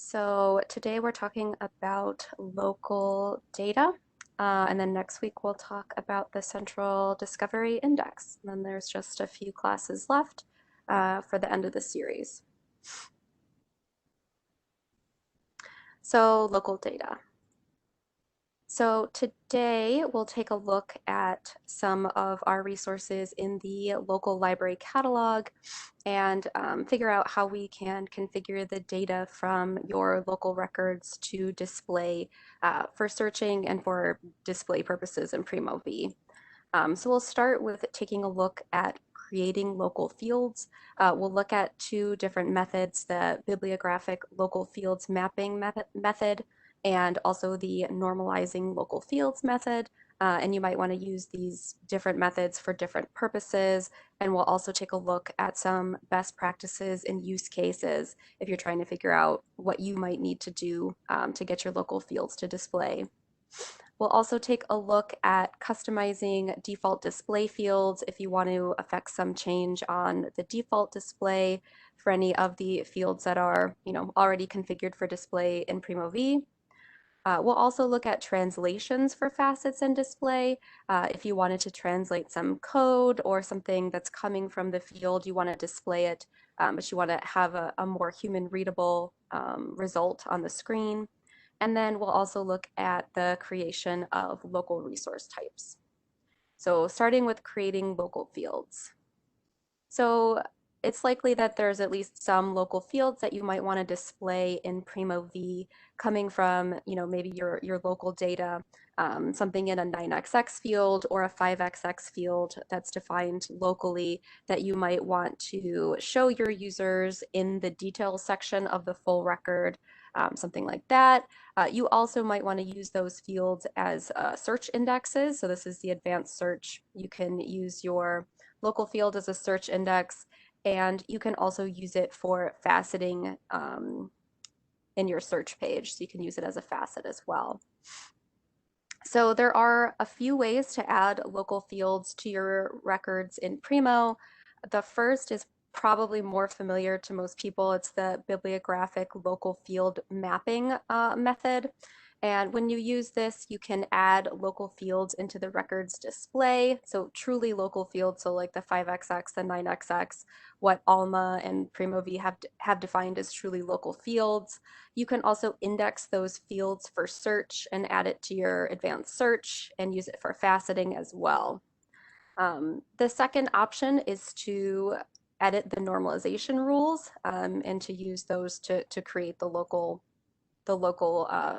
So today we're talking about local data, and then next week we'll talk about the Central Discovery Index. And then there's just a few classes left for the end of the series. So local data. So today we'll take a look at some of our resources in the local library catalog and figure out how we can configure the data from your local records to display for searching and for display purposes in Primo V. So we'll start with taking a look at creating local fields. We'll look at two different methods, the bibliographic local fields mapping method and also the normalizing local fields method. And you might want to use these different methods for different purposes. And we'll also take a look at some best practices and use cases if you're trying to figure out what you might need to do to get your local fields to display. We'll also take a look at customizing default display fields if you want to affect some change on the default display for any of the fields that are, already configured for display in Primo V. We'll also look at translations for facets and display. If you wanted to translate some code or something that's coming from the field, you want to display it, but you want to have a more human readable result on the screen. And then we'll also look at the creation of local resource types. So starting with creating local fields. So it's likely that there's at least some local fields that you might want to display in Primo V coming from, maybe your local data, something in a 9xx field or a 5xx field that's defined locally that you might want to show your users in the details section of the full record, something like that. You also might want to use those fields as search indexes. So this is the advanced search. You can use your local field as a search index, and you can also use it for faceting in your search page. So you can use it as a facet as well. So there are a few ways to add local fields to your records in Primo. The first is probably more familiar to most people. It's the bibliographic local field mapping method. And when you use this, you can add local fields into the records display. So truly local fields, so like the 5xx, the 9xx, what Alma and Primo V have defined as truly local fields. You can also index those fields for search and add it to your advanced search and use it for faceting as well. The second option is to edit the normalization rules and to use those to create the local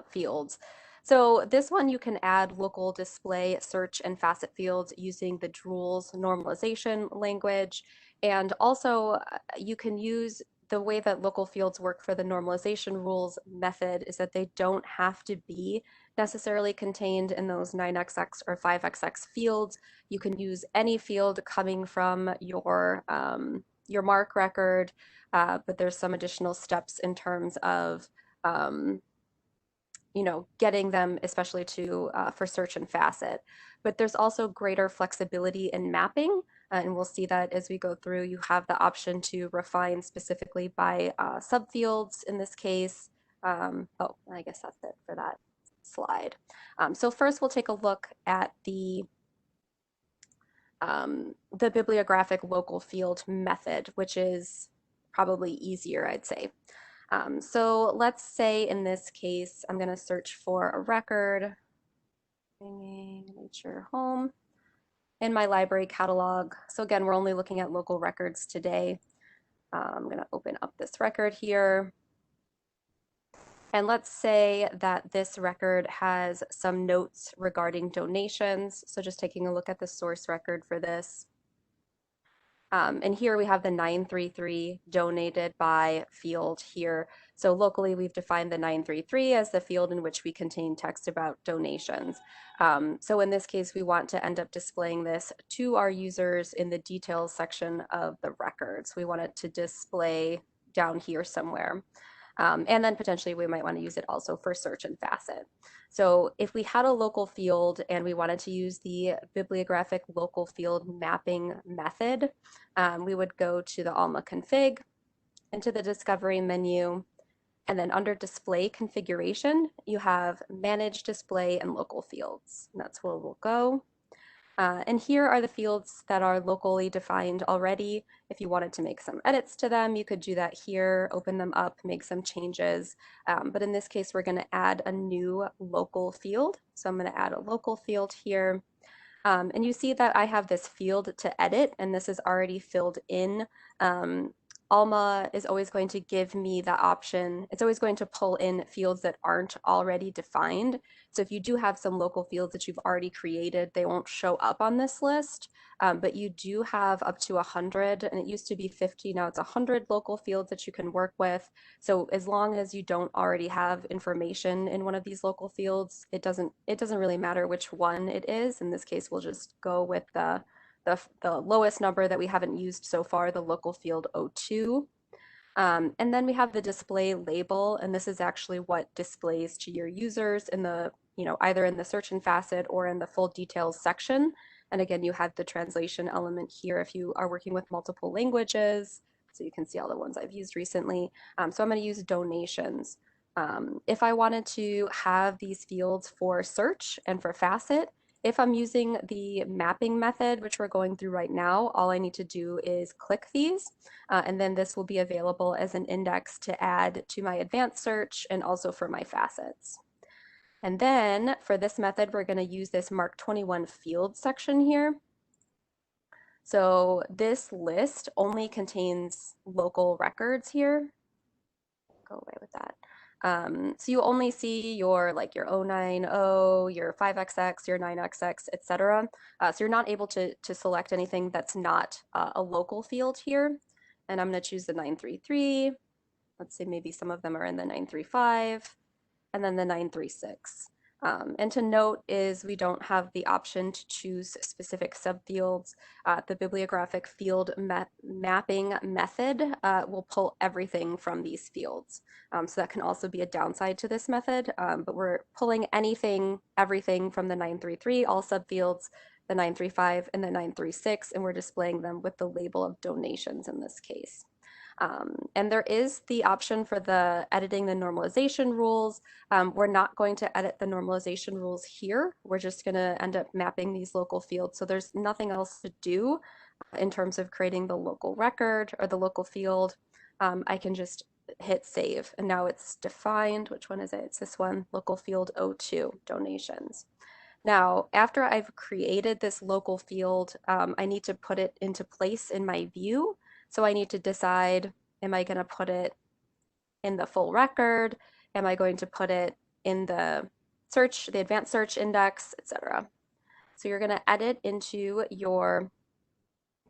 fields. So this one you can add local display, search, and facet fields using the rules normalization language. And also you can use the way that local fields work for the normalization rules method is that they don't have to be necessarily contained in those 9xx or 5xx fields. You can use any field coming from your MARC record, but there's some additional steps in terms of getting them, especially to for search and facet. But there's also greater flexibility in mapping, and we'll see that as we go through. You have the option to refine specifically by subfields in this case. Oh, I guess that's it for that slide. So first we'll take a look at the bibliographic local field method, which is probably easier, I'd say. So let's say in this case, I'm going to search for a record, nature home, in my library catalog. So again, we're only looking at local records today. I'm going to open up this record here. And let's say that this record has some notes regarding donations. So just taking a look at the source record for this. And here we have the 933 donated by field here. So locally, we've defined the 933 as the field in which we contain text about donations. So in this case, we want to end up displaying this to our users in the details section of the records. We want it to display down here somewhere. And then potentially we might want to use it also for search and facet. So if we had a local field and we wanted to use the bibliographic local field mapping method, we would go to the Alma config, into the discovery menu, And then under display configuration, you have manage display and local fields. And that's where we'll go. And here are the fields that are locally defined already. If you wanted to make some edits to them, you could do that here, open them up, make some changes. But in this case, we're going to add a new local field. So I'm going to add a local field here. And you see that I have this field to edit, and this is already filled in. Alma is always going to give me the option. It's always going to pull in fields that aren't already defined. So if you do have some local fields that you've already created, they won't show up on this list. But you do have up to 100, and it used to be 50, now it's 100 local fields that you can work with. So as long as you don't already have information in one of these local fields, it doesn't really matter which one it is. In this case, we'll just go with the lowest number that we haven't used so far, the local field 02. And then we have the display label, and this is actually what displays to your users in the, either in the search in Facet or in the full details section. And again, you have the translation element here if you are working with multiple languages. So you can see all the ones I've used recently. So I'm going to use donations. If I wanted to have these fields for search and for Facet, if I'm using the mapping method, which we're going through right now, all I need to do is click these, and then this will be available as an index to add to my advanced search and also for my facets. And then for this method, we're going to use this Mark 21 field section here. So this list only contains local records here. Go away with that. So you only see your your 090, your 5XX, your 9XX, etc. So you're not able to select anything that's not a local field here. And I'm going to choose the 933. Let's say maybe some of them are in the 935 and then the 936. And to note is we don't have the option to choose specific subfields. The bibliographic field mapping method will pull everything from these fields. So that can also be a downside to this method, but we're pulling everything from the 933, all subfields, the 935 and the 936, and we're displaying them with the label of donations in this case. And there is the option for the editing the normalization rules. We're not going to edit the normalization rules here. We're just going to end up mapping these local fields. So there's nothing else to do in terms of creating the local record or the local field. I can just hit save, and now it's defined. Which one is it? It's this one, local field 02, donations. Now, after I've created this local field, I need to put it into place in my view. So I need to decide, am I going to put it in the full record? Am I going to put it in the search, the advanced search index, etc. So you're going to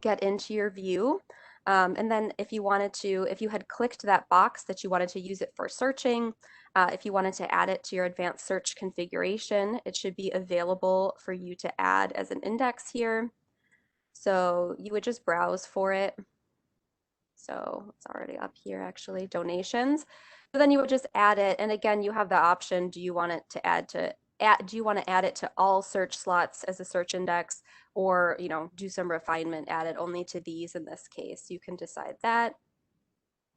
get into your view. And then if you had clicked that box that you wanted to use it for searching, if you wanted to add it to your advanced search configuration, it should be available for you to add as an index here. So you would just browse for it. So it's already up here actually, donations. So then you would just add it. And again, you have the option, do you want it to do you want to add it to all search slots as a search index, or do some refinement, add it only to these in this case? You can decide that.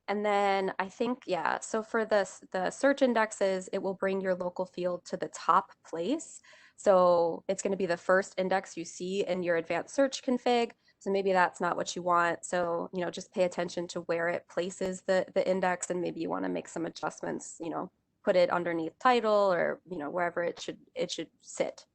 And then I think, yeah, so for the search indexes, it will bring your local field to the top place. So it's going to be the first index you see in your advanced search config. So maybe that's not what you want. So, just pay attention to where it places the index, and maybe you want to make some adjustments, put it underneath title or, wherever it should sit.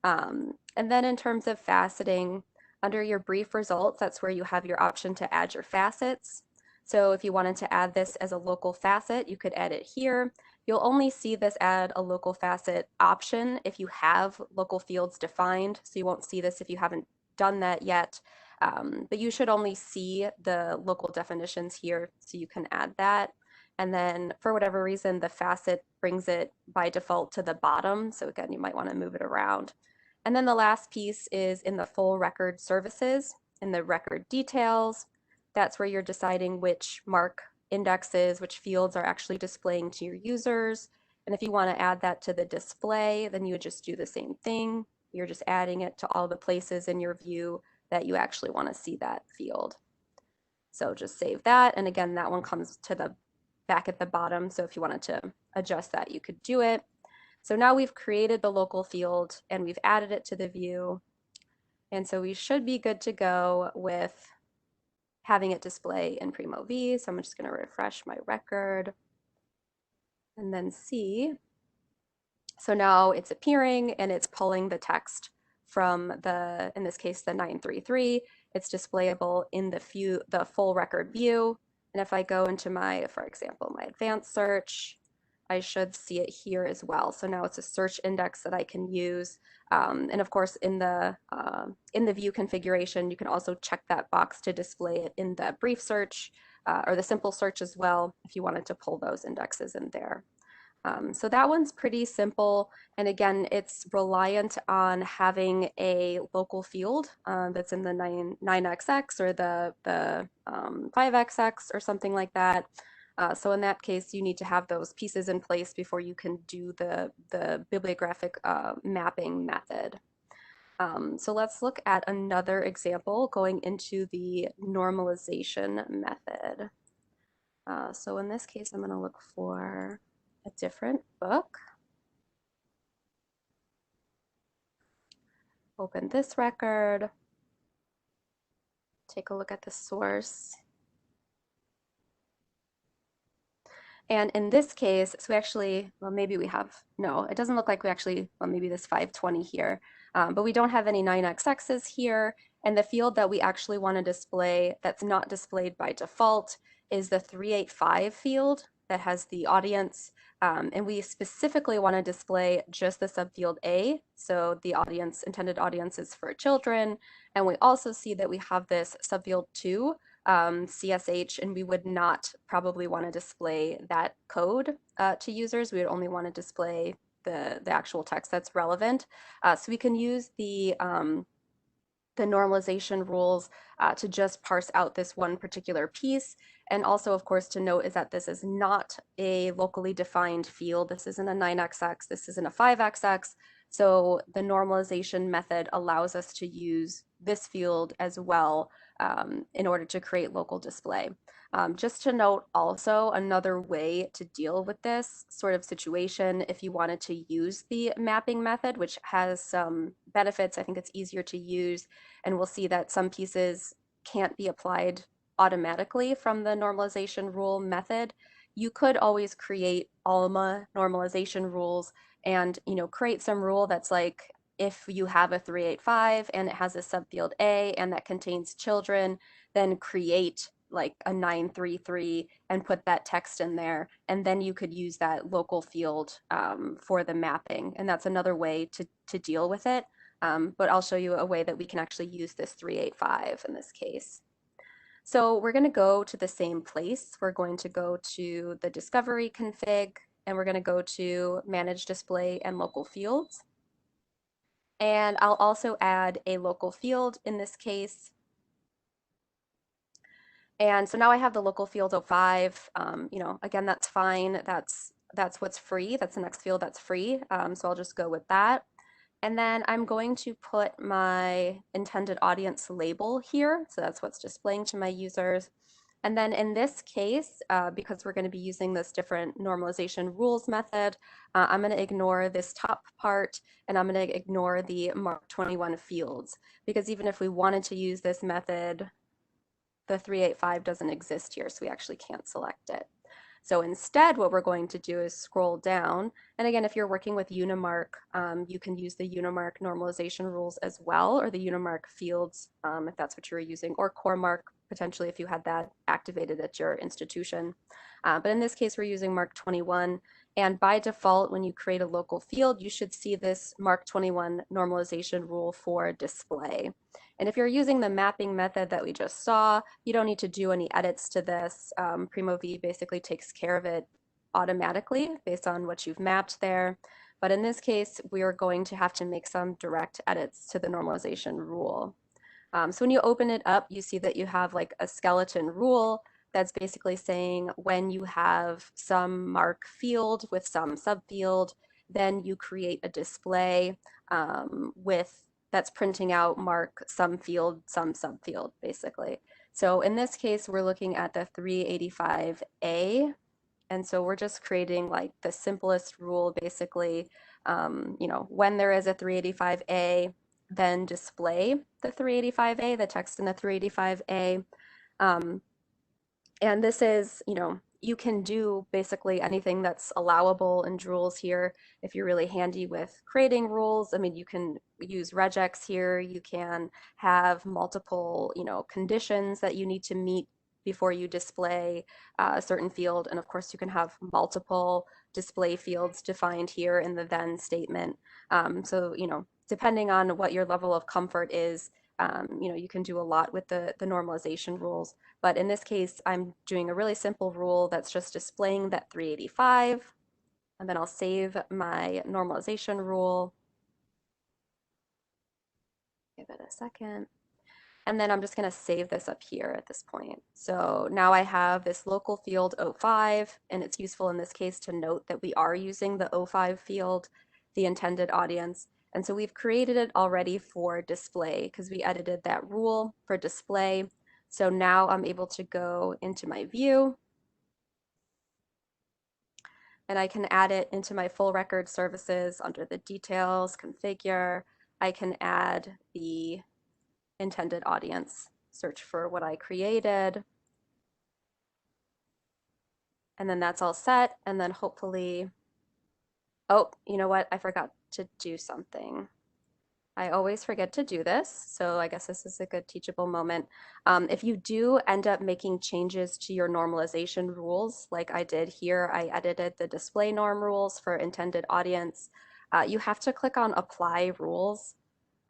And then in terms of faceting, under your brief results, that's where you have your option to add your facets. So if you wanted to add this as a local facet, you could add it here. You'll only see this add a local facet option if you have local fields defined. So you won't see this if you haven't done that yet. But you should only see the local definitions here, so you can add that. And then for whatever reason, the facet brings it by default to the bottom. So again, you might want to move it around. And then the last piece is in the full record services, in the record details. That's where you're deciding which MARC indexes, which fields are actually displaying to your users. And if you want to add that to the display, then you would just do the same thing. You're just adding it to all the places in your view that you actually want to see that field. So just save that. And again, that one comes to the back at the bottom. So if you wanted to adjust that, you could do it. So now we've created the local field and we've added it to the view. And so we should be good to go with having it display in Primo V. So I'm just going to refresh my record and then see. So now it's appearing and it's pulling the text from the, in this case, the 933. It's displayable in the full record view. And if I go into my, for example, my advanced search, I should see it here as well. So now it's a search index that I can use. And of course, in the view configuration, you can also check that box to display it in the brief search or the simple search as well, if you wanted to pull those indexes in there. So that one's pretty simple. And again, it's reliant on having a local field that's in the 9xx or the 5xx or something like that. So in that case, you need to have those pieces in place before you can do the bibliographic mapping method. So let's look at another example going into the normalization method. So in this case, I'm going to look for a different book. Open this record. Take a look at the source. And in this case, so we actually, well, maybe we have, no, it doesn't look like we actually, well, maybe this 520 here, but we don't have any 9xx's here. And the field that we actually want to display that's not displayed by default is the 385 field that has the audience. And we specifically want to display just the subfield A. So the audience, intended audience is for children. And we also see that we have this subfield 2, CSH, and we would not probably want to display that code to users. We would only want to display the actual text that's relevant. So we can use the normalization rules to just parse out this one particular piece. And also, of course, to note is that this is not a locally defined field. This isn't a 9xx, this isn't a 5xx. So the normalization method allows us to use this field as well in order to create local display. Just to note also, another way to deal with this sort of situation, if you wanted to use the mapping method, which has some benefits, I think it's easier to use, and we'll see that some pieces can't be applied automatically from the normalization rule method. You could always create ALMA normalization rules and create some rule that's like, if you have a 385 and it has a subfield A and that contains children, then create like a 933 and put that text in there, and then you could use that local field for the mapping. And that's another way to deal with it. But I'll show you a way that we can actually use this 385 in this case. So we're going to go to the same place. We're going to go to the discovery config, and we're going to go to manage display and local fields. And I'll also add a local field in this case. And so now I have the local field 05. Again, that's fine. That's what's free. That's the next field that's free. So I'll just go with that. And then I'm going to put my intended audience label here. So that's what's displaying to my users. And then in this case, because we're going to be using this different normalization rules method, I'm going to ignore this top part and I'm going to ignore the Mark 21 fields, because even if we wanted to use this method, the 385 doesn't exist here, so we actually can't select it. So instead, what we're going to do is scroll down. And again, if you're working with Unimark, you can use the Unimark normalization rules as well, or the Unimark fields, if that's what you're using, or CoreMark, potentially if you had that activated at your institution. But in this case, we're using Mark 21. And by default, when you create a local field, you should see this Mark 21 normalization rule for display. And if you're using the mapping method that we just saw, you don't need to do any edits to this. Primo V basically takes care of it automatically based on what you've mapped there. But in this case, we are going to have to make some direct edits to the normalization rule. So when you open it up, you see that you have like a skeleton rule that's basically saying when you have some mark field with some subfield, then you create a display with that's printing out mark some field, some subfield, basically. So in this case, we're looking at the 385A And so we're just creating like the simplest rule basically, when there is a 385A, then display the 385A, the text in the 385A. Um, and this is, you can do basically anything that's allowable in rules here if you're really handy with creating rules. I mean, you can use regex here. You can have multiple, conditions that you need to meet before you display a certain field. And of course, you can have multiple display fields defined here in the then statement. So, depending on what your level of comfort is, you can do a lot with the normalization rules. But in this case, I'm doing a really simple rule that's just displaying that 385, and then I'll save my normalization rule. Give it a second. And then I'm just going to save this up here at this point. So now I have this local field 05, and it's useful in this case to note that we are using the 05 field, the intended audience. And so we've created it already for display because we edited that rule for display. So now I'm able to go into my view, and I can add it into my full record services under the details, configure. I can add the intended audience, search for what I created, and then that's all set. And then hopefully, oh, you know what? I forgot to do something. I always forget to do this, so I guess this is a good teachable moment. If you do end up making changes to your normalization rules, like I did here, I edited the display norm rules for intended audience. You have to click on Apply Rules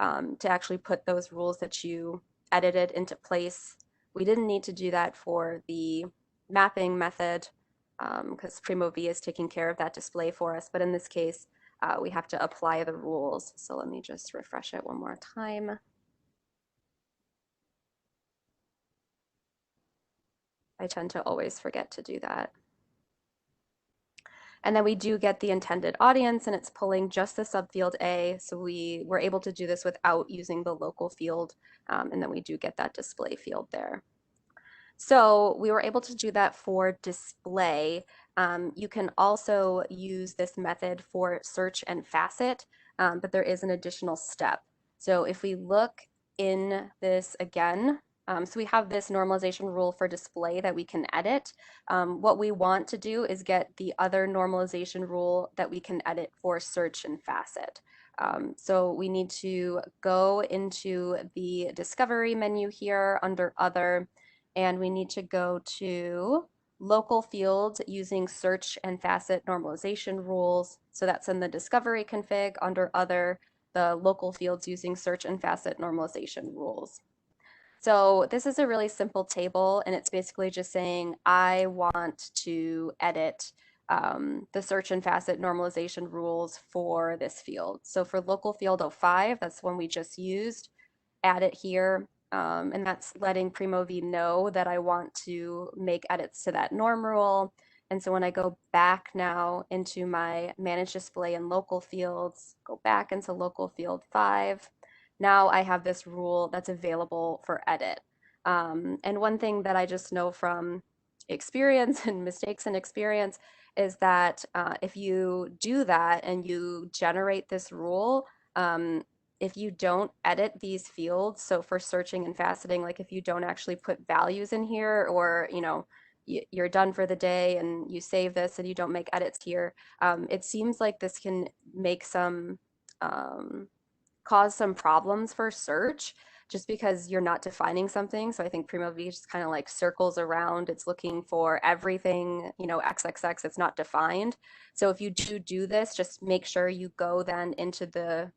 to actually put those rules that you edited into place. We didn't need to do that for the mapping method because Primo V is taking care of that display for us. But in this case, we have to apply the rules. So let me just refresh it one more time. I tend to always forget to do that. And then we do get the intended audience, and it's pulling just the subfield A. So we were able to do this without using the local field. And then we do get that display field there. So we were able to do that for display. You can also use this method for search and facet, but there is an additional step. So if we look in this again, so we have this normalization rule for display that we can edit. What we want to do is get the other normalization rule that we can edit for search and facet. So we need to go into the discovery menu here under other, and we need to go to local fields using search and facet normalization rules. So that's in the discovery config under other, the local fields using search and facet normalization rules. So this is a really simple table, and it's basically just saying I want to edit the search and facet normalization rules for this field. So for local field 05, that's one we just used, add it here. And that's letting Primo V know that I want to make edits to that norm rule. And so when I go back now into my manage display and local fields, go back into local field 5, now I have this rule that's available for edit. And one thing that I just know from experience and mistakes and experience is that if you do that and you generate this rule, if you don't edit these fields, so for searching and faceting, like if you don't actually put values in here, or you're done for the day and you save this and you don't make edits here, it seems like this can make some cause some problems for search just because you're not defining something. So I think Primo V just kind of like circles around. It's looking for everything, XXX, it's not defined. So if you do this, just make sure you go then into the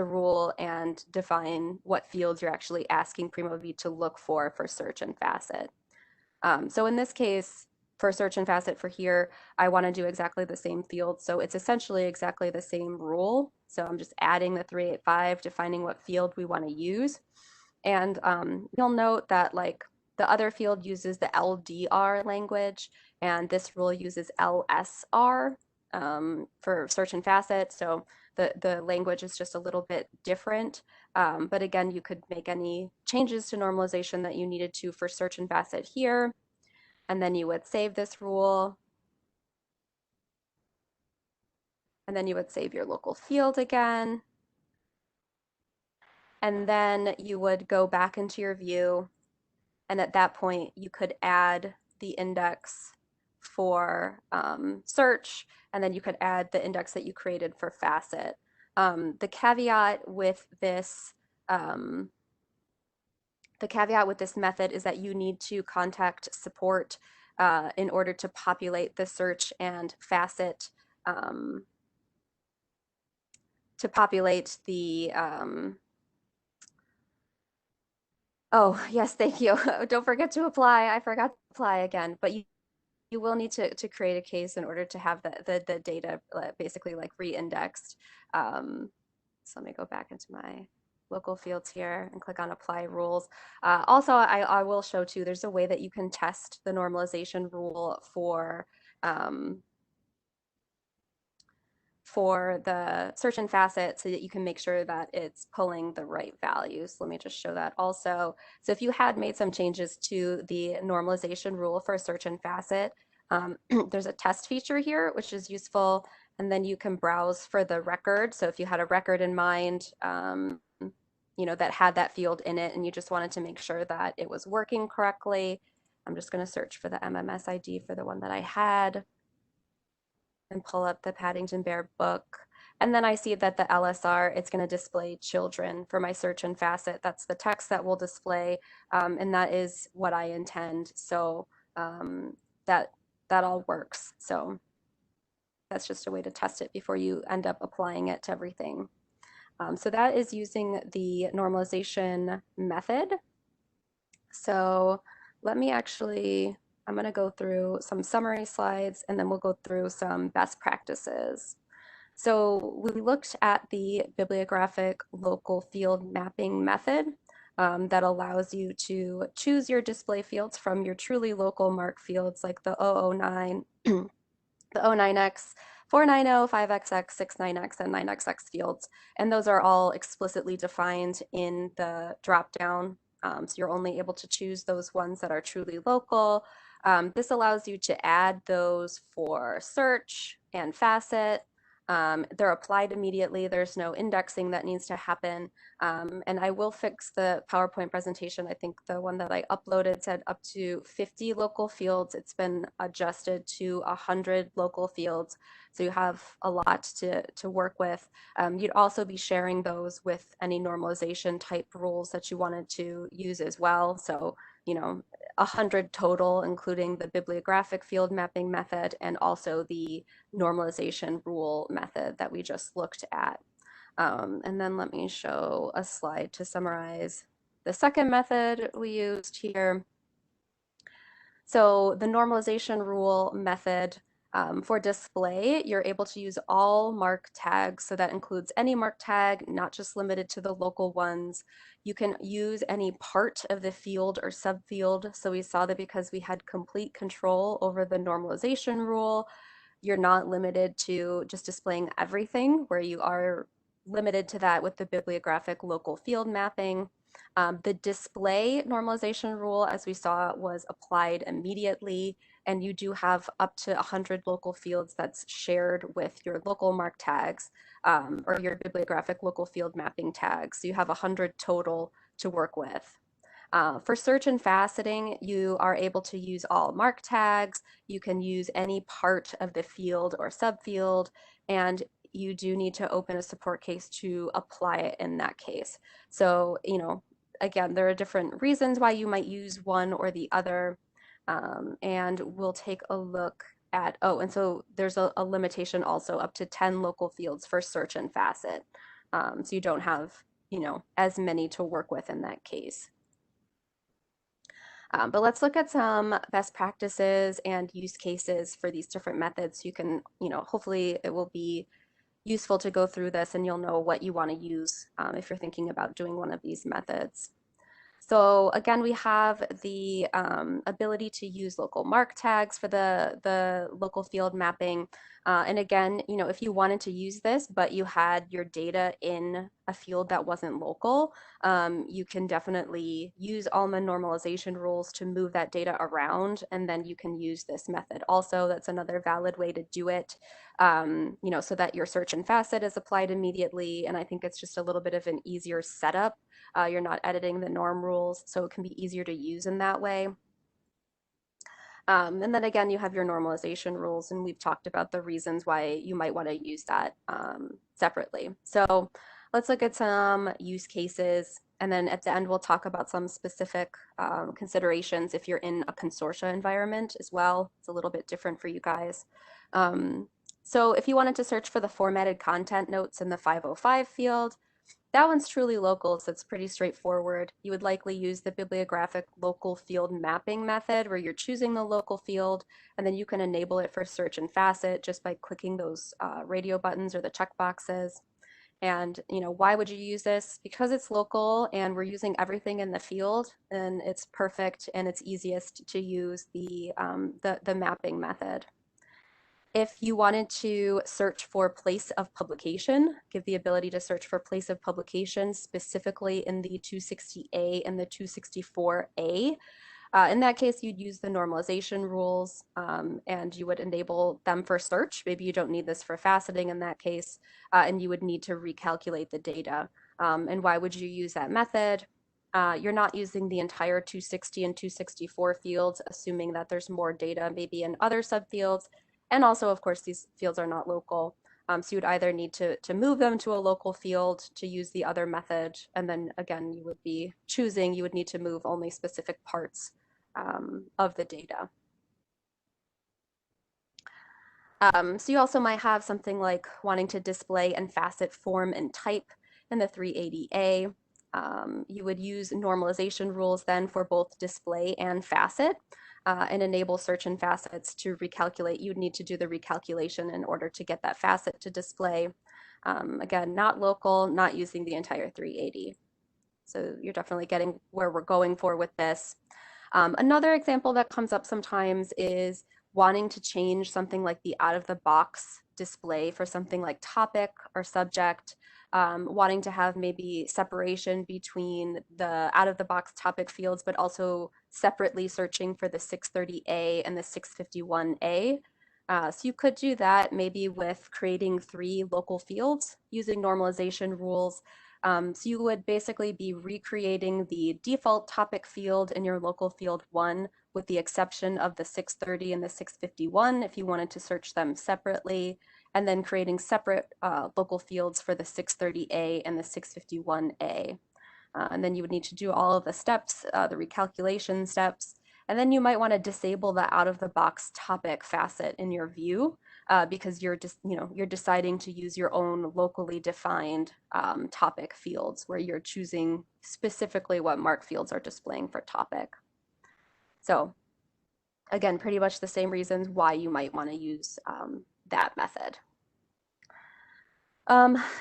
rule and define what fields you're actually asking Primo V to look for search and facet. So in this case, for search and facet for here, I want to do exactly the same field. So it's essentially exactly the same rule. So I'm just adding the 385, defining what field we want to use. And you'll note that like the other field uses the LDR language, and this rule uses LSR for search and facet. So the language is just a little bit different. But again, you could make any changes to normalization that you needed to for search and facet here. And then you would save this rule. and then you would save your local field again, and then you would go back into your view, and at that point you could add the index for search, and then you could add the index that you created for Facet. The caveat with this um, the caveat with this method is that you need to contact support in order to populate the search and Facet um, to populate the oh yes, thank you. Don't forget to apply. I forgot to apply again, but you will need to create a case in order to have the data basically like re-indexed. So let me go back into my local fields here and click on apply rules. Also, I will show too, there's a way that you can test the normalization rule um, for the search and Facet so that you can make sure that it's pulling the right values. Let me just show that also. So if you had made some changes to the normalization rule for search and Facet, there's a test feature here, which is useful. And then you can browse for the record. So if you had a record in mind, that had that field in it and you just wanted to make sure that it was working correctly, I'm just going to search for the MMS ID for the one that I had and pull up the Paddington Bear book. And then I see that the LSR, it's going to display children for my search and Facet. That's the text that will display, and that is what I intend. So that that all works. So that's just a way to test it before you end up applying it to everything. So that is using the normalization method. So let me actually, I'm going to go through some summary slides and then we'll go through some best practices. So we looked at the bibliographic local field mapping method that allows you to choose your display fields from your truly local mark fields like the 009, the 09X, 490, 5XX, 69X, and 9XX fields. And those are all explicitly defined in the dropdown. So you're only able to choose those ones that are truly local. This allows you to add those for search and Facet. They're applied immediately. There's no indexing that needs to happen. And I will fix the PowerPoint presentation. I think the one that I uploaded said up to 50 local fields. It's been adjusted to 100 local fields. So you have a lot to work with. You'd also be sharing those with any normalization type rules that you wanted to use as well. So, 100 total, including the bibliographic field mapping method and also the normalization rule method that we just looked at. And then let me show a slide to summarize the second method we used here. So the normalization rule method for display, you're able to use all mark tags. So that includes any mark tag, not just limited to the local ones. You can use any part of the field or subfield. So we saw that because we had complete control over the normalization rule, you're not limited to just displaying everything, where you are limited to that with the bibliographic local field mapping. The display normalization rule, as we saw, was applied immediately, and you do have up to 100 local fields that's shared with your local mark tags or your bibliographic local field mapping tags. So you have 100 total to work with. For search and faceting, you are able to use all mark tags. You can use any part of the field or subfield, and you do need to open a support case to apply it in that case. So, again, there are different reasons why you might use one or the other. And we'll take a look at, and so there's a limitation also up to 10 local fields for search and Facet. So you don't have, as many to work with in that case. But let's look at some best practices and use cases for these different methods. You can, hopefully it will be useful to go through this and you'll know what you want to use if you're thinking about doing one of these methods. So again, we have the ability to use local mark tags for the local field mapping. And again, if you wanted to use this, but you had your data in a field that wasn't local, you can definitely use Alma normalization rules to move that data around, and then you can use this method. Also, that's another valid way to do it, so that your search and facet is applied immediately. And I think it's just a little bit of an easier setup. You're not editing the norm rules, so it can be easier to use in that way. And then again, you have your normalization rules, and we've talked about the reasons why you might want to use that separately. So let's look at some use cases, and then at the end, we'll talk about some specific considerations if you're in a consortia environment as well. It's a little bit different for you guys. Um, so if you wanted to search for the formatted content notes in the 505 field, that one's truly local, so it's pretty straightforward. You would likely use the bibliographic local field mapping method where you're choosing the local field, and then you can enable it for search and facet just by clicking those radio buttons or the checkboxes. And why would you use this? Because it's local and we're using everything in the field, and it's perfect and it's easiest to use the mapping method. If you wanted to search for place of publication, give the ability to search for place of publication specifically in the 260A and the 264A. In that case, you'd use the normalization rules and you would enable them for search. Maybe you don't need this for faceting in that case, and you would need to recalculate the data. And why would you use that method? You're not using the entire 260 and 264 fields, assuming that there's more data maybe in other subfields. And also, of course, these fields are not local. So you'd either need to move them to a local field to use the other method. And then again, you would need to move only specific parts of the data. So you also might have something like wanting to display and facet form and type in the 380A. You would use normalization rules then for both display and facet and enable search and facets to recalculate. You'd need to do the recalculation in order to get that facet to display. Again, not local, not using the entire 380. So you're definitely getting where we're going for with this. Another example that comes up sometimes is wanting to change something like the out-of-the-box display for something like topic or subject, wanting to have maybe separation between the out-of-the-box topic fields, but also separately searching for the 630A and the 651A. So you could do that maybe with creating 3 local fields using normalization rules. So you would basically be recreating the default topic field in your local field 1 with the exception of the 630 and the 651 if you wanted to search them separately, and then creating separate local fields for the 630A and the 651A. And then you would need to do all of the steps, the recalculation steps, and then you might want to disable the out-of-the-box topic facet in your view because you're deciding to use your own locally defined topic fields where you're choosing specifically what mark fields are displaying for topic. So again, pretty much the same reasons why you might want to use that method.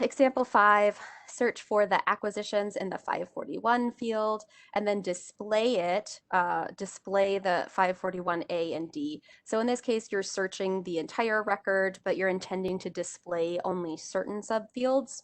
Example 5, search for the acquisitions in the 541 field and then display the 541A and D. So in this case, you're searching the entire record, but you're intending to display only certain subfields.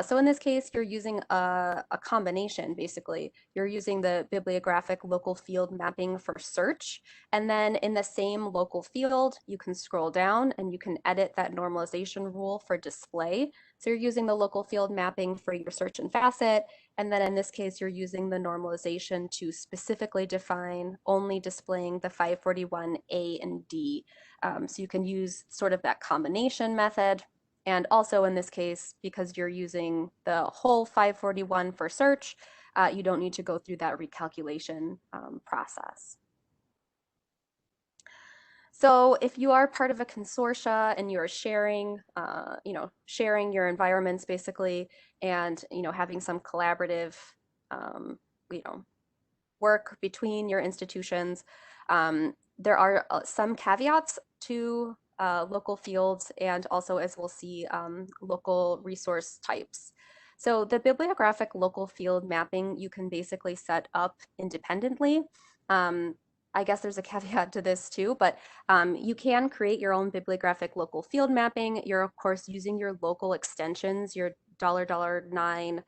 So in this case, you're using a combination, basically. You're using the bibliographic local field mapping for search. And then in the same local field, you can scroll down and you can edit that normalization rule for display. So you're using the local field mapping for your search and facet. And then in this case, you're using the normalization to specifically define only displaying the 541A and D. So you can use sort of that combination method. And also in this case, because you're using the whole 541 for search, you don't need to go through that recalculation process. So if you are part of a consortia and you're sharing, sharing your environments basically, and having some collaborative, work between your institutions, there are some caveats to local fields and also, as we'll see, local resource types. So the bibliographic local field mapping you can basically set up independently. I guess there's a caveat to this too, but you can create your own bibliographic local field mapping. You're of course using your local extensions, your $9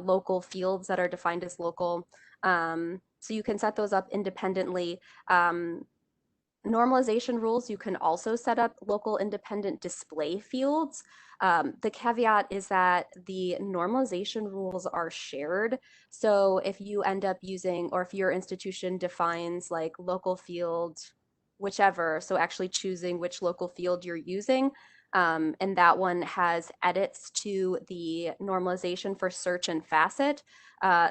local fields that are defined as local. So you can set those up independently. Um, Normalization rules, you can also set up local independent display fields. The caveat is that the normalization rules are shared. So if you end up using, or if your institution defines like local field, whichever, so actually choosing which local field you're using, and that one has edits to the normalization for search and facet,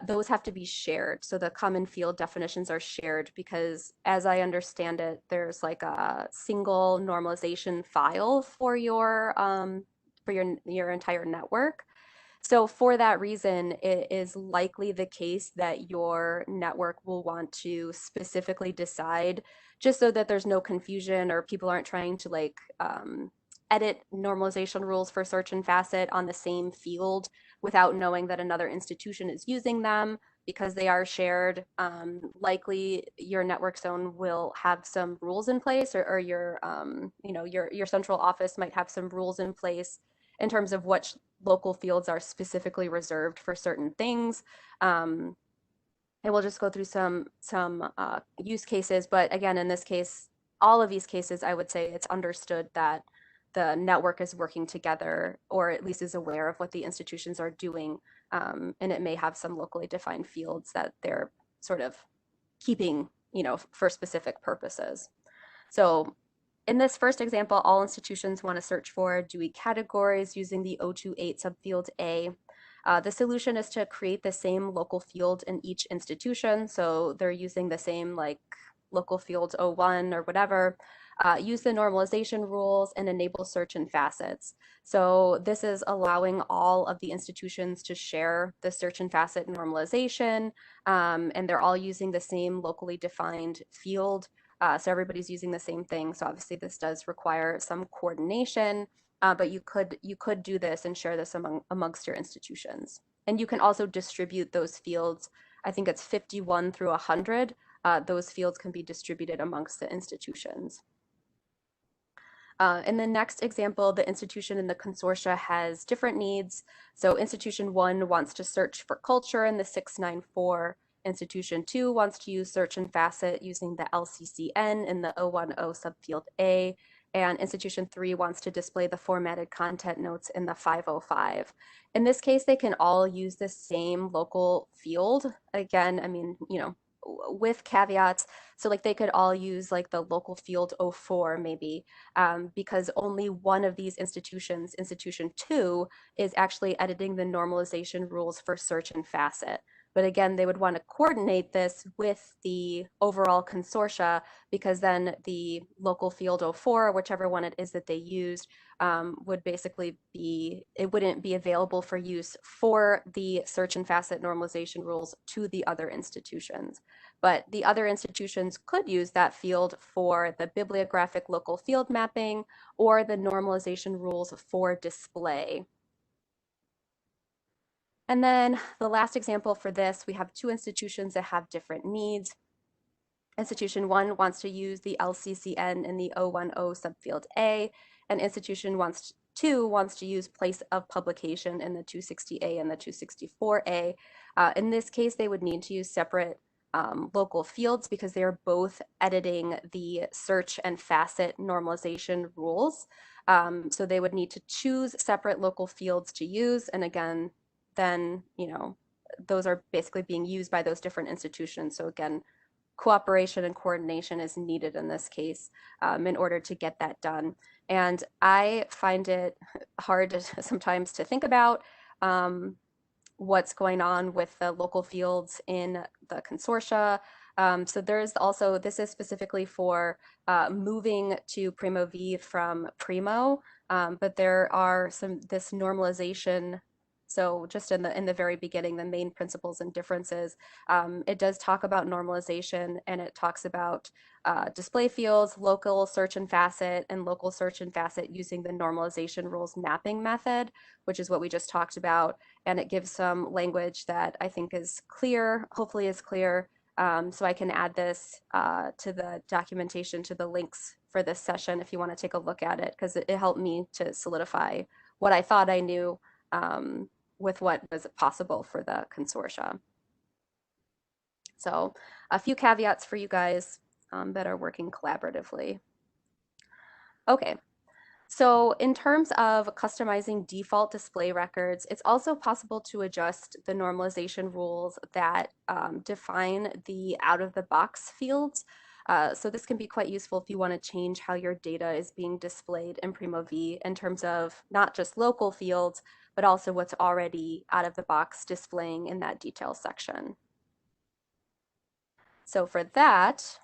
those have to be shared. So the common field definitions are shared because, as I understand it, there's like a single normalization file for your entire network. So for that reason, it is likely the case that your network will want to specifically decide, just so that there's no confusion or people aren't trying to like edit normalization rules for search and facet on the same field without knowing that another institution is using them because they are shared. Likely your network zone will have some rules in place, or your your central office might have some rules in place in terms of which local fields are specifically reserved for certain things. Um, and we'll just go through some use cases. But again, in this case, all of these cases, I would say it's understood that the network is working together, or at least is aware of what the institutions are doing, and it may have some locally defined fields that they're sort of keeping, for specific purposes. So in this first example, all institutions want to search for Dewey categories using the 028 subfield A. The solution is to create the same local field in each institution. So they're using the same like local field 01 or whatever. Use the normalization rules and enable search and facets. So this is allowing all of the institutions to share the search and facet normalization, and they're all using the same locally defined field. So everybody's using the same thing. So obviously this does require some coordination, but you could do this and share this amongst your institutions. And you can also distribute those fields. I think it's 51 through 100. Those fields can be distributed amongst the institutions. In the next example, the institution in the consortia has different needs. So institution 1 wants to search for culture in the 694. Institution 2 wants to use search and facet using the LCCN in the 010 subfield A. And institution 3 wants to display the formatted content notes in the 505. In this case, they can all use the same local field. Again, I mean, with caveats. So like they could all use like the local field 04 maybe, because only one of these institutions, institution 2, is actually editing the normalization rules for search and facet. But again, they would want to coordinate this with the overall consortia, because then the local field 04, whichever one it is that they used, would basically be, it wouldn't be available for use for the search and facet normalization rules to the other institutions. But the other institutions could use that field for the bibliographic local field mapping or the normalization rules for display. And then the last example for this, we have two institutions that have different needs. Institution 1 wants to use the LCCN in the 010 subfield A, and Institution 2 wants to use place of publication in the 260A and the 264A. In this case, they would need to use separate local fields because they are both editing the search and facet normalization rules. So they would need to choose separate local fields to use. And again, then, those are basically being used by those different institutions. So again, cooperation and coordination is needed in this case, in order to get that done. And I find it hard sometimes to think about what's going on with the local fields in the consortia. So there's also, this is specifically for moving to Primo V from Primo, but there are this normalization. So just in the very beginning, the main principles and differences, it does talk about normalization, and it talks about display fields, local search and facet, and local search and facet using the normalization rules mapping method, which is what we just talked about. And it gives some language that I think is clear, hopefully is clear, So I can add this to the documentation, to the links for this session if you want to take a look at it, because it helped me to solidify what I thought I knew um, with what was possible for the consortia. So a few caveats for you guys that are working collaboratively. Okay, so in terms of customizing default display records, it's also possible to adjust the normalization rules that define the out-of-the-box fields. So this can be quite useful if you want to change how your data is being displayed in Primo V in terms of not just local fields, but also what's already out of the box displaying in that detail section. So for that,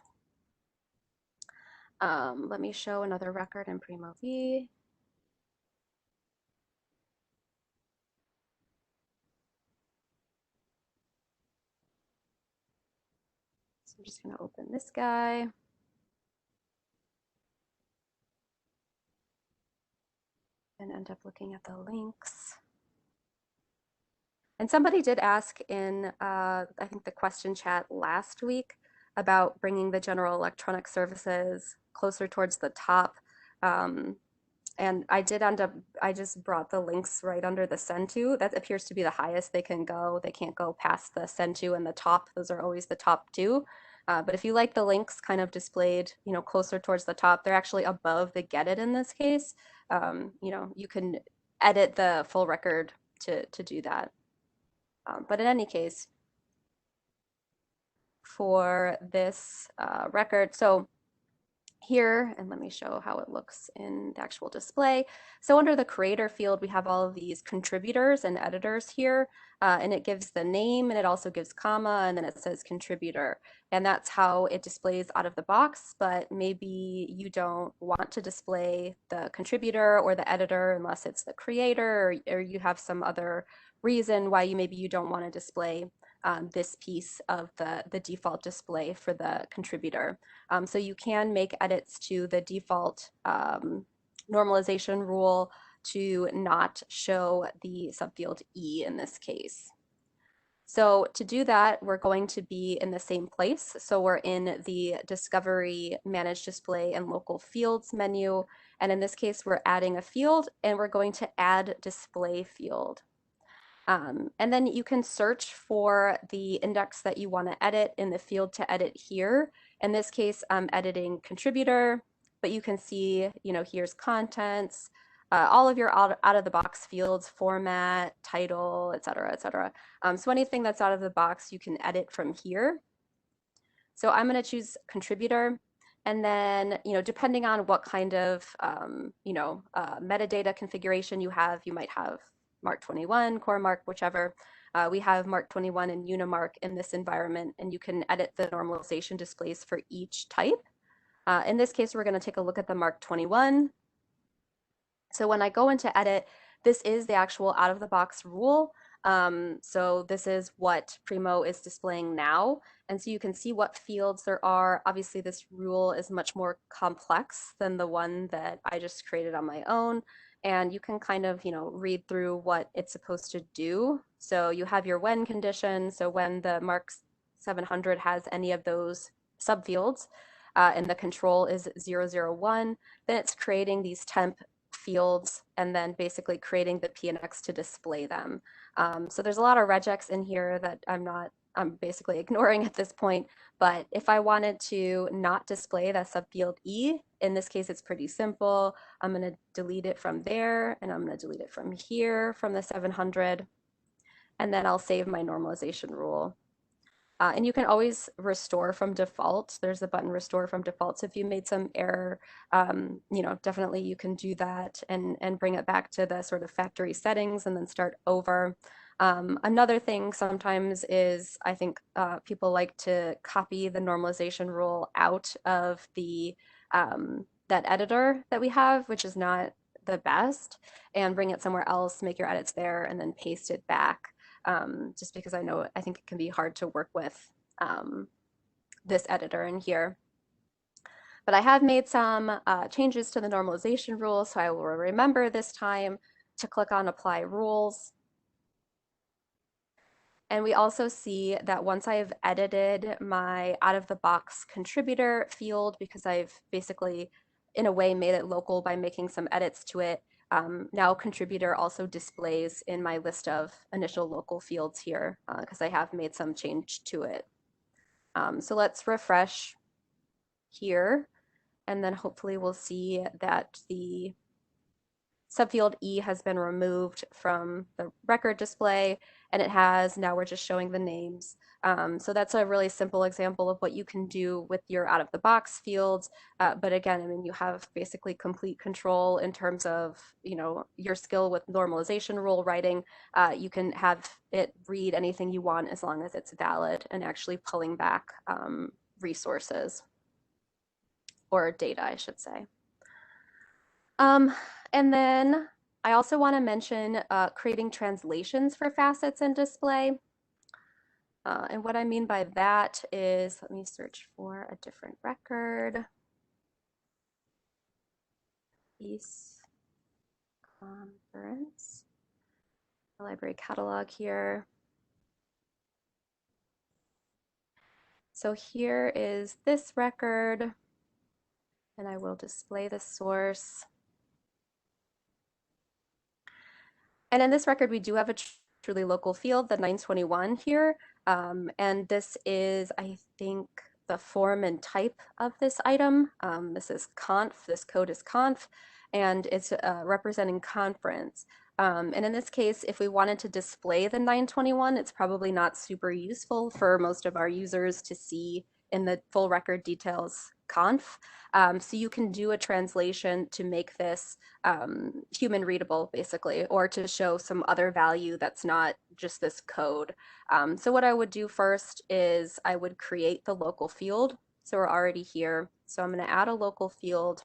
let me show another record in Primo V. So I'm just going to open this guy and end up looking at the links. And somebody did ask in, I think, the question chat last week about bringing the general electronic services closer towards the top. Um, and I did end up, I just brought the links right under the send to. That appears to be the highest they can go. They can't go past the send to and the top. Those are always the top two. But if you like the links kind of displayed, closer towards the top, they're actually above the get it in this case. You can edit the full record to do that. But in any case, for this record, so here, and let me show how it looks in the actual display. So under the creator field, we have all of these contributors and editors here, and it gives the name and it also gives comma, and then it says contributor. And that's how it displays out of the box, but maybe you don't want to display the contributor or the editor unless it's the creator, or you have some other reason why maybe you don't want to display this piece of the default display for the contributor. So you can make edits to the default normalization rule to not show the subfield E in this case. So to do that, we're going to be in the same place. So we're in the Discovery, Manage Display, and Local Fields menu. And in this case, we're adding a field, and we're going to add display field. And then you can search for the index that you want to edit in the field to edit here. In this case, I'm editing contributor, but you can see, here's contents, all of your out of the box fields, format, title, et cetera, et cetera. So anything that's out of the box, you can edit from here. So I'm going to choose contributor. And then, depending on what kind of, metadata configuration you have, you might have Mark 21, Core Mark, whichever. We have Mark 21 and Unimark in this environment, and you can edit the normalization displays for each type. In this case, we're going to take a look at the Mark 21. So when I go into edit, this is the actual out-of-the-box rule. So this is what Primo is displaying now. And so you can see what fields there are. Obviously, this rule is much more complex than the one that I just created on my own. And you can kind of, read through what it's supposed to do. So you have your when condition. So when the Mark 700 has any of those subfields, and the control is 001, then it's creating these temp fields and then basically creating the PNX to display them. So there's a lot of regex in here that I'm basically ignoring at this point. But if I wanted to not display that subfield E, in this case, it's pretty simple. I'm going to delete it from there, and I'm going to delete it from here, from the 700. And then I'll save my normalization rule. And you can always restore from default. There's a button restore from default. So if you made some error, definitely you can do that and bring it back to the sort of factory settings and then start over. Another thing sometimes is I think people like to copy the normalization rule out of the that editor that we have, which is not the best, and bring it somewhere else, make your edits there, and then paste it back. Just because I think it can be hard to work with this editor in here. But I have made some changes to the normalization rules, so I will remember this time to click on Apply Rules. And we also see that once I've edited my out of the box contributor field, because I've basically in a way made it local by making some edits to it, now contributor also displays in my list of initial local fields here because I have made some change to it. So let's refresh here, and then hopefully we'll see that the subfield E has been removed from the record display, and it has, now we're just showing the names. So that's a really simple example of what you can do with your out of the box fields. But again, I mean, you have basically complete control in terms of, your skill with normalization rule writing. You can have it read anything you want as long as it's valid and actually pulling back resources or data, I should say. Um, and then I also want to mention creating translations for facets in display. And what I mean by that is, let me search for a different record. Piece conference, the library catalog here. So here is this record, and I will display the source. And in this record, we do have a truly local field, the 921 here. And this is, I think, the form and type of this item. This is conf, this code is conf, and it's representing conference. And in this case, if we wanted to display the 921, it's probably not super useful for most of our users to see in the full record details conf. So you can do a translation to make this human readable, basically, or to show some other value that's not just this code. So what I would do first is I would create the local field. So we're already here. So I'm going to add a local field.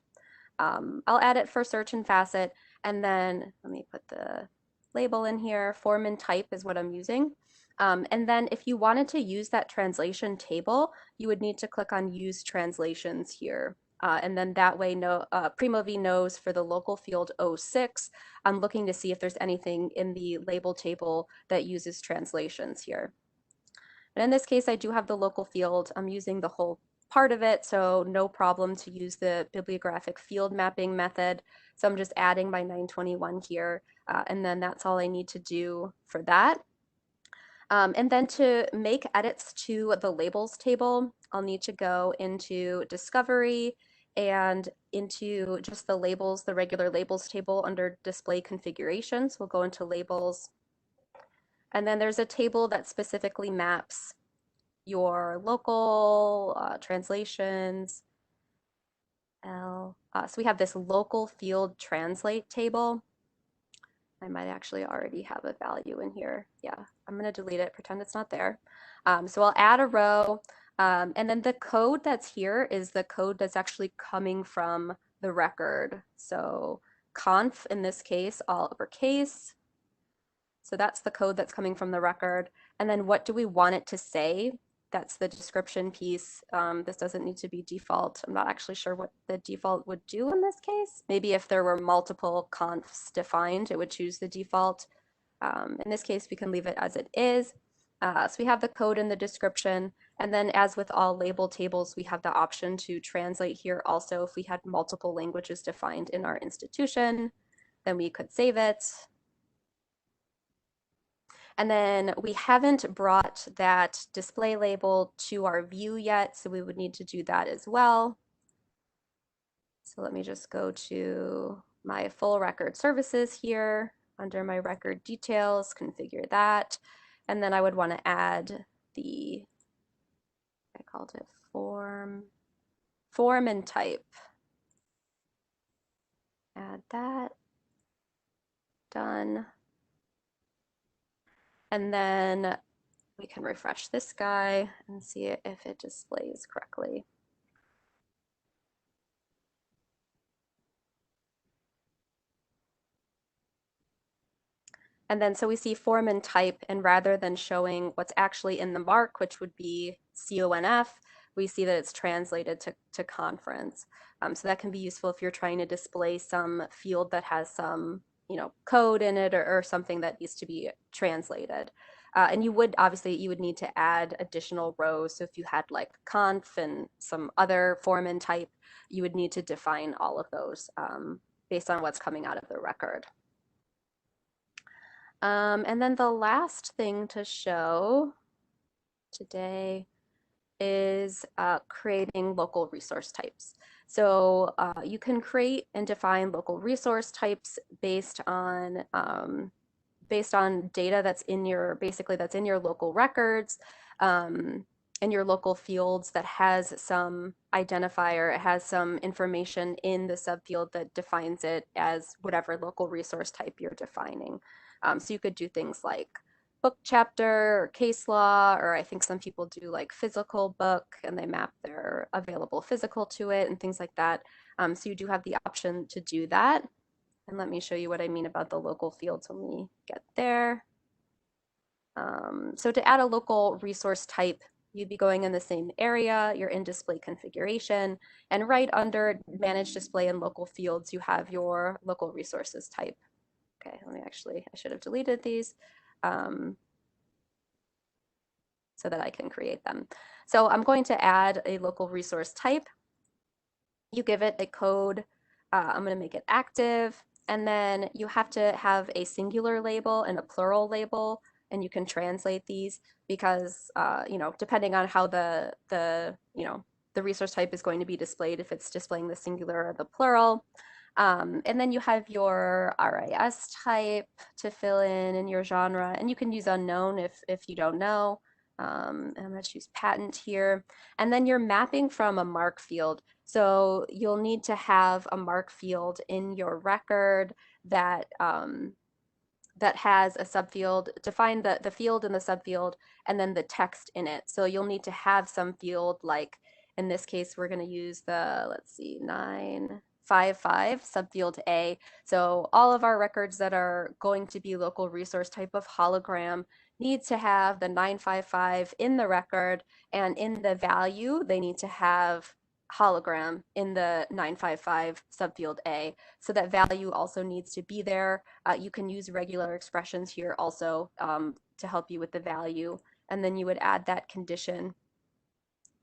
I'll add it for search and facet, and then let me put the label in here. Form and type is what I'm using. And then if you wanted to use that translation table, you would need to click on Use Translations here. And then that way Primo V knows for the local field 06, I'm looking to see if there's anything in the label table that uses translations here. And in this case, I do have the local field. I'm using the whole part of it, so no problem to use the bibliographic field mapping method. So I'm just adding my 921 here, and then that's all I need to do for that. And then to make edits to the labels table, I'll need to go into Discovery and into just the labels, the regular labels table under Display Configurations. We'll go into Labels. And then there's a table that specifically maps your local translations. So we have this local field translate table. I might actually already have a value in here. Yeah, I'm going to delete it, pretend it's not there. So I'll add a row, and then the code that's here is the code that's actually coming from the record. So conf in this case, all uppercase. So that's the code that's coming from the record. And then what do we want it to say? That's the description piece. This doesn't need to be default. I'm not actually sure what the default would do in this case. Maybe if there were multiple confs defined, it would choose the default. In this case, we can leave it as it is. So we have the code in the description. And then as with all label tables, we have the option to translate here also. If we had multiple languages defined in our institution, then we could save it. And then we haven't brought that display label to our view yet, so we would need to do that as well. So let me just go to my full record services here under my record details, configure that. And then I would want to add the, I called it form and type. Add that, done. And then we can refresh this guy and see if it displays correctly. And then so we see form and type, and rather than showing what's actually in the mark, which would be CONF, we see that it's translated to conference. So that can be useful if you're trying to display some field that has some code in it or something that needs to be translated. And you would obviously you would need to add additional rows. So if you had like conf and some other form and type, you would need to define all of those based on what's coming out of the record. And then the last thing to show today is creating local resource types. So you can create and define local resource types based on data that's in your basically that's in your local records um, and your local fields that has some identifier, it has some information in the subfield that defines it as whatever local resource type you're defining. So you could do things like book chapter or case law, or I think some people do like physical book and they map their available physical to it and things like that. So you do have the option to do that. And let me show you what I mean about the local fields when we get there. So to add a local resource type, you'd be going in the same area, you're in display configuration, and right under manage display and local fields, you have your local resources type. Okay, I should have deleted these so that I can create them. So I'm going to add a local resource type. You give it a code. I'm going to make it active. And then you have to have a singular label and a plural label, and you can translate these because, depending on how the resource type is going to be displayed, if it's displaying the singular or the plural. And then you have your RIS type to fill in and your genre, and you can use unknown if you don't know. And I'm going to choose patent here. And then you're mapping from a mark field. So you'll need to have a mark field in your record that that has a subfield, define the field in the subfield and then the text in it. So you'll need to have some field like, in this case, we're going to use the, let's see, 955 subfield A. So all of our records that are going to be local resource type of hologram need to have the 955 in the record, and in the value, they need to have hologram in the 955 subfield A. So that value also needs to be there. You can use regular expressions here also to help you with the value. And then you would add that condition.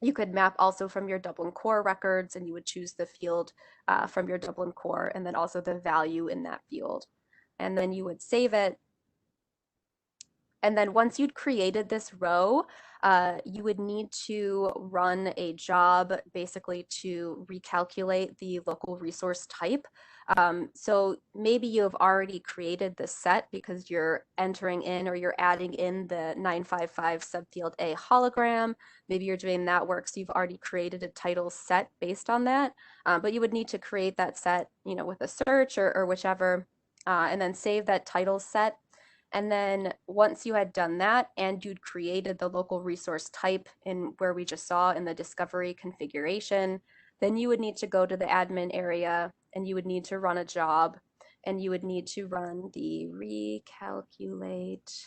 You could map also from your Dublin core records, and you would choose the field from your Dublin core and then also the value in that field. And then you would save it. And then once you'd created this row, you would need to run a job basically to recalculate the local resource type. So maybe you have already created the set because you're entering in or you're adding in the 955 subfield A hologram. Maybe you're doing that work, so you've already created a title set based on that. But you would need to create that set, with a search or whichever, and then save that title set. And then once you had done that and you'd created the local resource type in where we just saw in the discovery configuration, then you would need to go to the admin area and you would need to run a job, and you would need to run the recalculate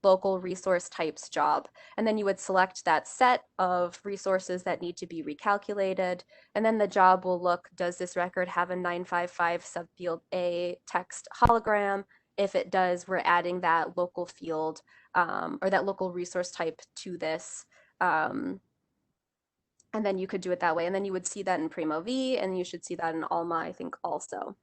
local resource types job. And then you would select that set of resources that need to be recalculated. And then the job will look, does this record have a 955 subfield A text hologram? If it does, we're adding that local field or that local resource type to this. And then you could do it that way. And then you would see that in Primo V, and you should see that in Alma, I think, also.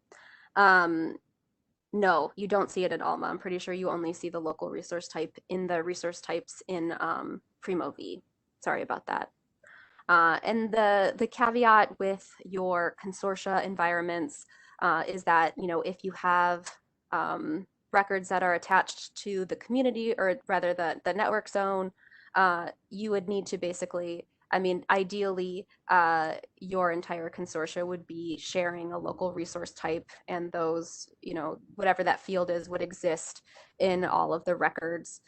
No, you don't see it in Alma. I'm pretty sure you only see the local resource type in the resource types in Primo V. Sorry about that. And the caveat with your consortia environments is that, if you have records that are attached to the community, or rather the network zone, you would need to basically, ideally, your entire consortia would be sharing a local resource type, and those, whatever that field is, would exist in all of the records,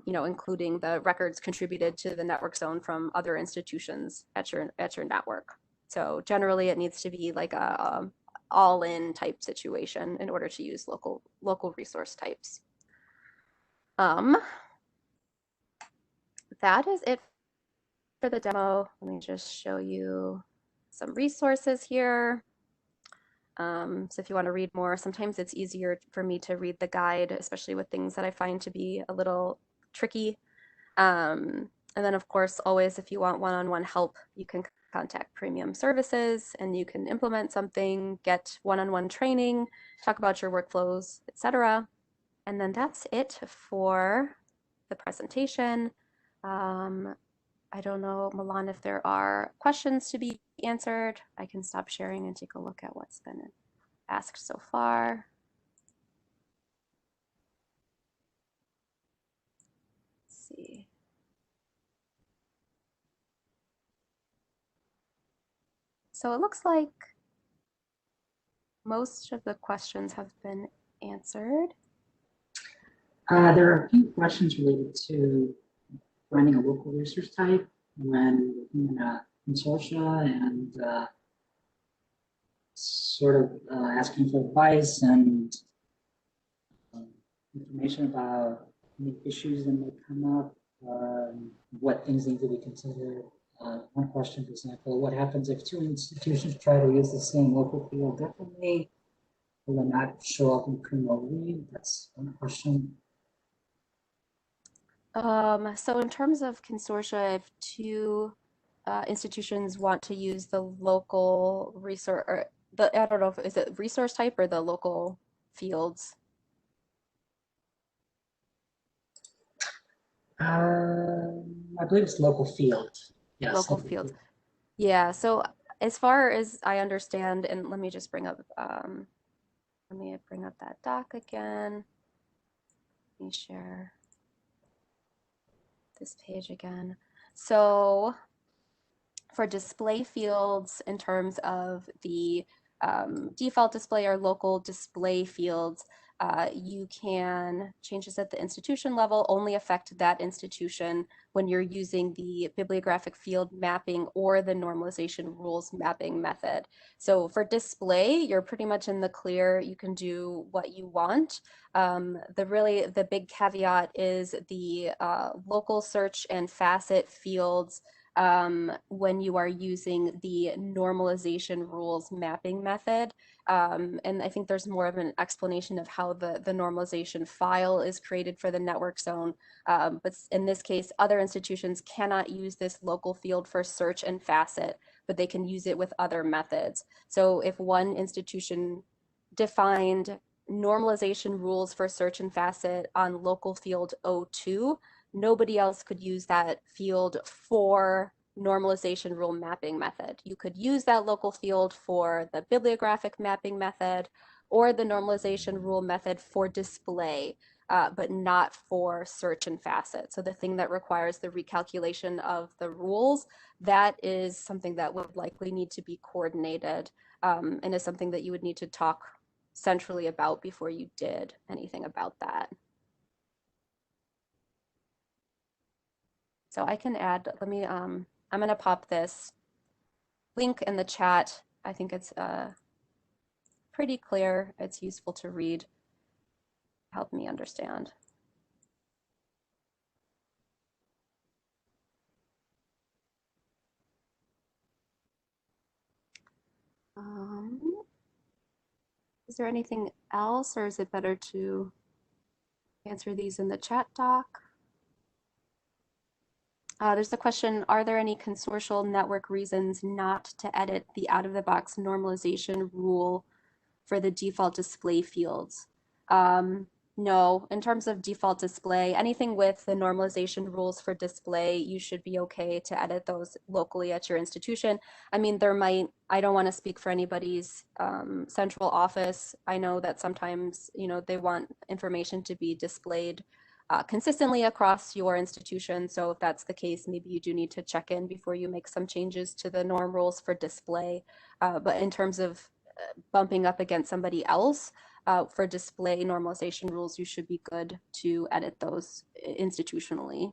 including the records contributed to the network zone from other institutions at your network. So generally, it needs to be like a all-in type situation in order to use local resource types. That is it for the demo. Let me just show you some resources here. So if you want to read more, sometimes it's easier for me to read the guide, especially with things that I find to be a little tricky. And then, of course, always if you want one-on-one help, you can contact Premium Services and you can implement something, get one-on-one training, talk about your workflows, etc. And then that's it for the presentation. Um, I don't know, Milan, if there are questions to be answered. I can stop sharing and take a look at what's been asked so far. Let's see. So it looks like most of the questions have been answered. There are a few questions related to finding a local resource type when looking at consortia and asking for advice and um, information about any issues that might come up, what things need to be considered. One question, for example, what happens if two institutions try to use the same local field differently? Will it not show up in Primo read? That's one question. So in terms of consortia, if two institutions want to use the local resource, or I don't know if is it resource type or the local fields? I believe it's local field. Yes, Local local fields. field. Yeah, so as far as I understand, and let me just bring up, let me bring up that doc again. Let me share this page again. So for display fields in terms of the default display or local display fields, you can changes at the institution level only affect that institution when you're using the bibliographic field mapping or the normalization rules mapping method. So for display, you're pretty much in the clear. You can do what you want. The big caveat is the local search and facet fields when you are using the normalization rules mapping method. And I think there's more of an explanation of how the normalization file is created for the network zone. But in this case, other institutions cannot use this local field for search and facet, but they can use it with other methods. So if one institution defined normalization rules for search and facet on local field O2, nobody else could use that field for normalization rule mapping method. You could use that local field for the bibliographic mapping method or the normalization rule method for display, but not for search and facet. So the thing that requires the recalculation of the rules, that is something that would likely need to be coordinated and is something that you would need to talk centrally about before you did anything about that. So I can add, I'm gonna pop this link in the chat. I think it's pretty clear. It's useful to read, help me understand. Um, is there anything else, or is it better to answer these in the chat doc? There's a question, are there any consortial network reasons not to edit the out-of-the-box normalization rule for the default display fields? No, in terms of default display, anything with the normalization rules for display, you should be okay to edit those locally at your institution. I mean, I don't want to speak for anybody's central office. I know that sometimes, they want information to be displayed consistently across your institution. So if that's the case, maybe you do need to check in before you make some changes to the norm rules for display. But in terms of bumping up against somebody else for display normalization rules, you should be good to edit those institutionally.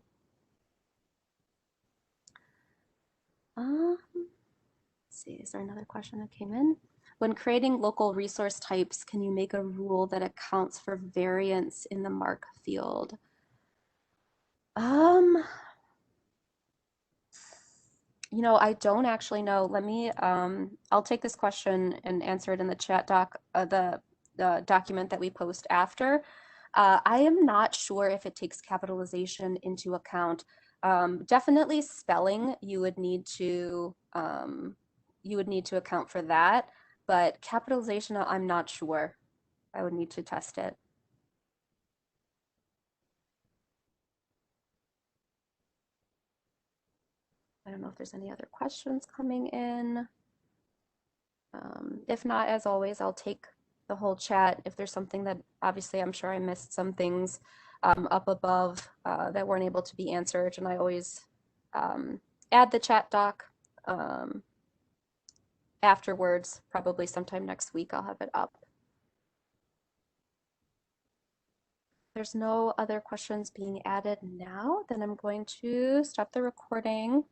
Let's see, is there another question that came in? When creating local resource types, can you make a rule that accounts for variance in the mark field? Um, I don't actually know. I'll take this question and answer it in the chat the document that we post after. I am not sure if it takes capitalization into account. Definitely spelling, you would need to account for that, but capitalization, I'm not sure. I would need to test it. I don't know if there's any other questions coming in. If not, as always, I'll take the whole chat. If there's something that obviously I'm sure I missed some things up above that weren't able to be answered, and I always um, add the chat doc afterwards, probably sometime next week, I'll have it up. There's no other questions being added now, then I'm going to stop the recording.